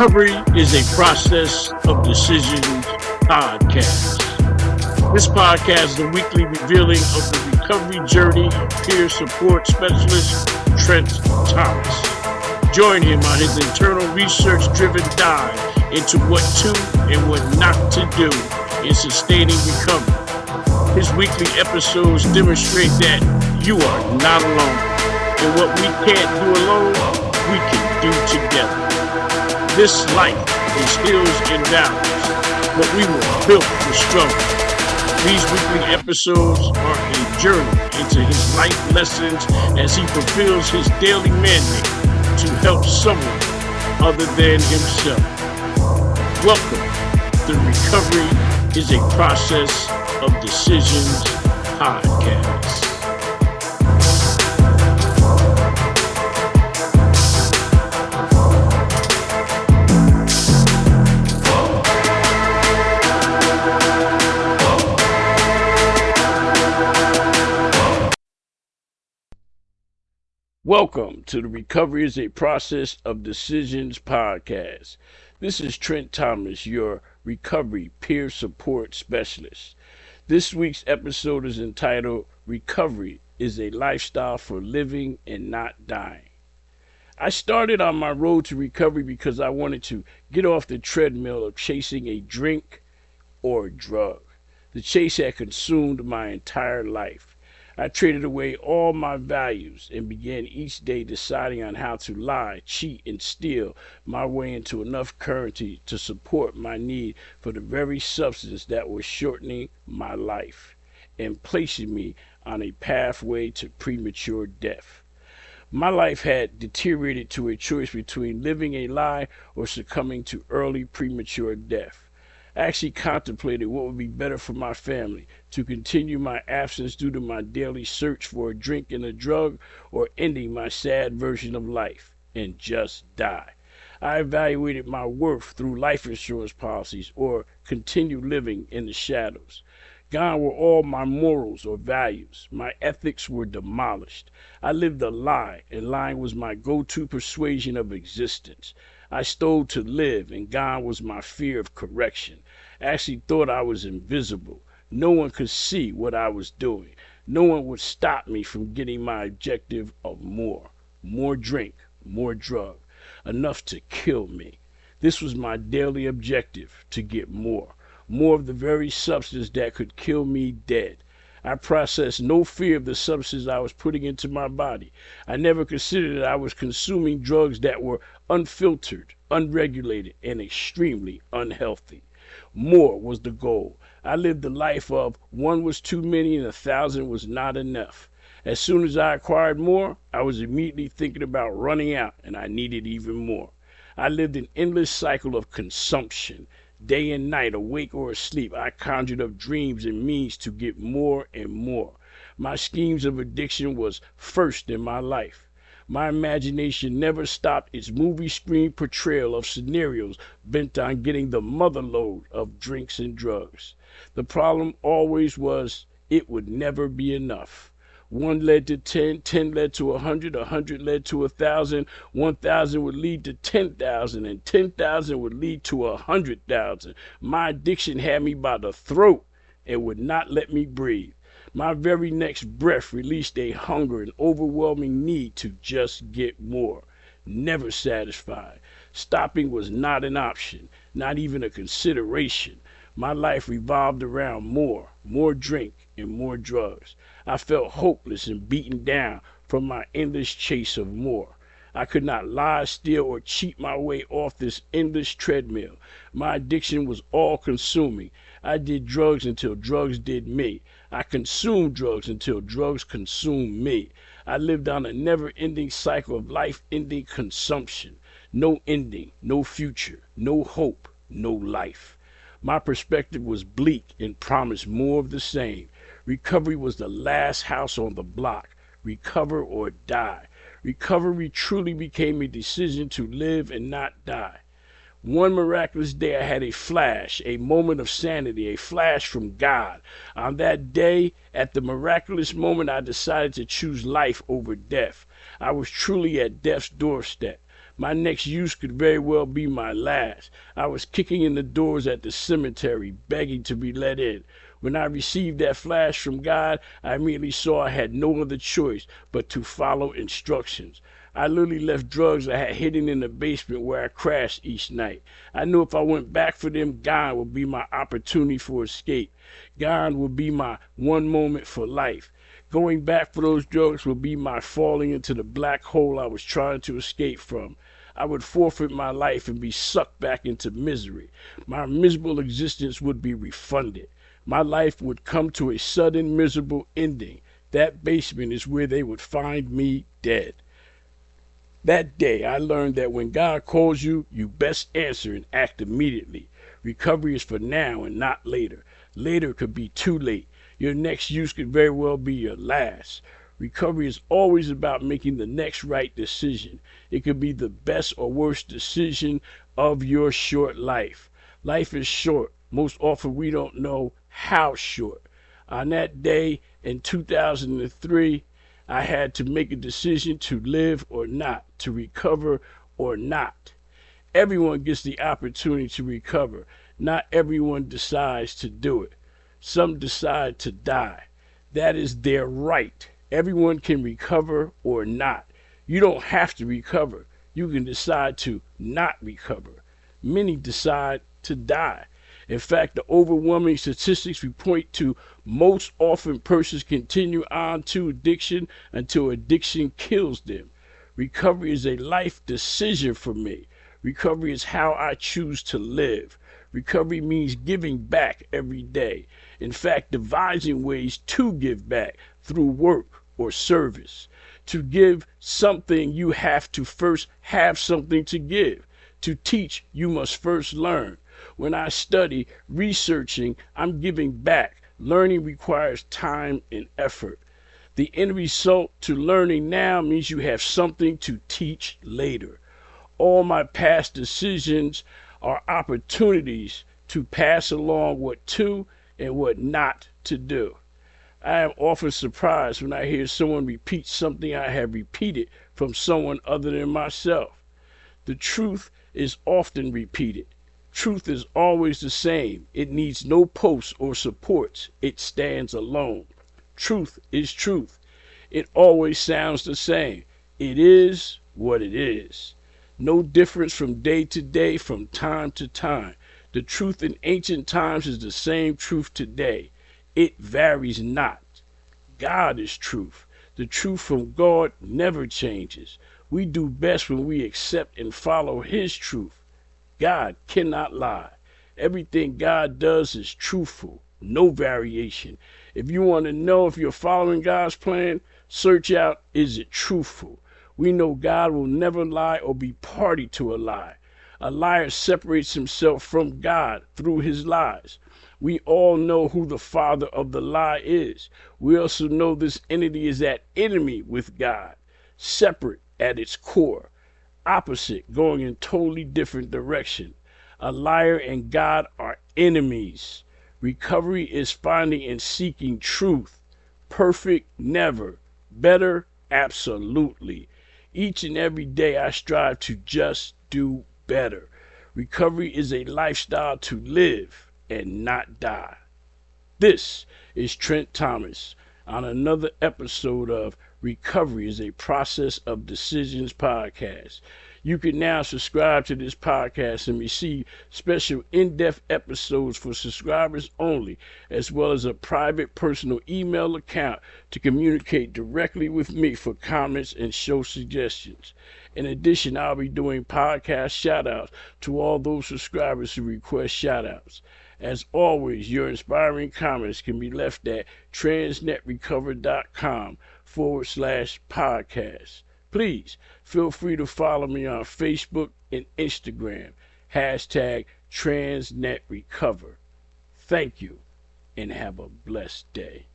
Recovery is a process of decisions podcast. This podcast is a weekly revealing of the recovery journey of peer support specialist Trent Thomas. Join him on his internal research-driven dive into what to and what not to do in sustaining recovery. His weekly episodes demonstrate that you are not alone, and what we can't do alone, we can do together. This life is hills and valleys, but we were built for struggle. These weekly episodes are a journey into his life lessons as he fulfills his daily mandate to help someone other than himself. Welcome. The Recovery is a Process of Decisions podcast. Welcome to the Recovery is a Process of Decisions podcast. This is Trent Thomas, your recovery peer support specialist. This week's episode is entitled Recovery is a Lifestyle for Living and Not Dying. I started on my road to recovery because I wanted to get off the treadmill of chasing a drink or a drug. The chase had consumed my entire life. I traded away all my values and began each day deciding on how to lie, cheat, and steal my way into enough currency to support my need for the very substance that was shortening my life and placing me on a pathway to premature death. My life had deteriorated to a choice between living a lie or succumbing to early premature death. I actually contemplated what would be better for my family, to continue my absence due to my daily search for a drink and a drug, or ending my sad version of life and just die. I evaluated my worth through life insurance policies or continue living in the shadows. Gone were all my morals or values. My ethics were demolished. I lived a lie, and lying was my go-to persuasion of existence. I stole to live, and gone was my fear of correction. I actually thought I was invisible. No one could see what I was doing. No one would stop me from getting my objective of more. More drink, more drug. Enough to kill me. This was my daily objective, to get more. More of the very substance that could kill me dead. I processed no fear of the substance I was putting into my body. I never considered that I was consuming drugs that were unfiltered, unregulated, and extremely unhealthy. More was the goal. I lived the life of one was too many and 1,000 was not enough. As soon as I acquired more, I was immediately thinking about running out, and I needed even more. I lived an endless cycle of consumption. Day and night, awake or asleep, I conjured up dreams and means to get more and more. My schemes of addiction was first in my life. My imagination never stopped its movie screen portrayal of scenarios bent on getting the mother lode of drinks and drugs. The problem always was it would never be enough. 1 led to 10, 10 led to 100, 100 led to 1,000, 1,000 would lead to 10,000, and 10,000 would lead to 100,000. My addiction had me by the throat and would not let me breathe. My very next breath released a hunger and overwhelming need to just get more. Never satisfied. Stopping was not an option, not even a consideration. My life revolved around more drink and more drugs. I felt hopeless and beaten down from my endless chase of more. I could not lie, steal, or cheat my way off this endless treadmill. My addiction was all-consuming. I did drugs until drugs did me. I consumed drugs until drugs consumed me. I lived on a never-ending cycle of life-ending consumption. No ending, no future, no hope, no life. My perspective was bleak and promised more of the same. Recovery was the last house on the block. Recover or die. Recovery truly became a decision to live and not die. One miraculous day I had a flash, a moment of sanity, a flash from God. On that day, at the miraculous moment, I decided to choose life over death. I was truly at death's doorstep. My next use could very well be my last. I was kicking in the doors at the cemetery, begging to be let in. When I received that flash from God, I immediately saw I had no other choice but to follow instructions. I literally left drugs I had hidden in the basement where I crashed each night. I knew if I went back for them, gone would be my opportunity for escape. Gone would be my one moment for life. Going back for those drugs would be my falling into the black hole I was trying to escape from. I would forfeit my life and be sucked back into misery. My miserable existence would be refunded. My life would come to a sudden miserable ending. That basement is where they would find me dead. That day, I learned that when God calls you, you best answer and act immediately. Recovery is for now and not later. Later could be too late. Your next use could very well be your last. Recovery is always about making the next right decision. It could be the best or worst decision of your short life. Life is short. Most often we don't know how short. On that day in 2003, I had to make a decision to live or not, to recover or not. Everyone gets the opportunity to recover. Not everyone decides to do it. Some decide to die. That is their right. Everyone can recover or not. You don't have to recover. You can decide to not recover. Many decide to die. In fact, the overwhelming statistics we point to most often persons continue on to addiction until addiction kills them. Recovery is a life decision for me. Recovery is how I choose to live. Recovery means giving back every day. In fact, devising ways to give back through work or service. To give something, you have to first have something to give. To teach, you must first learn. When I study, researching, I'm giving back. Learning requires time and effort. The end result to learning now means you have something to teach later. All my past decisions are opportunities to pass along what to and what not to do. I am often surprised when I hear someone repeat something I have repeated from someone other than myself. The truth is often repeated. Truth is always the same. It needs no posts or supports. It stands alone. Truth is truth. It always sounds the same. It is what it is. No difference from day to day, from time to time. The truth in ancient times is the same truth today. It varies not. God is truth. The truth from God never changes. We do best when we accept and follow His truth. God cannot lie. Everything God does is truthful, no variation. If you want to know if you're following God's plan, search out, is it truthful? We know God will never lie or be party to a lie. A liar separates himself from God through his lies. We all know who the father of the lie is. We also know this entity is at enemy with God, separate at its core, opposite, going in totally different direction. A liar and God are enemies. Recovery is finding and seeking truth. Perfect, never. Better, absolutely. Each and every day I strive to just do better. Recovery is a lifestyle to live and not die. This is Trent Thomas on another episode of Recovery is a Process of Decisions podcast. You can now subscribe to this podcast and receive special in-depth episodes for subscribers only, as well as a private personal email account to communicate directly with me for comments and show suggestions. In addition, I'll be doing podcast shoutouts to all those subscribers who request shoutouts. As always, your inspiring comments can be left at transnetrecover.com/podcast. Please feel free to follow me on Facebook and Instagram, #TransNetRecover. Thank you and have a blessed day.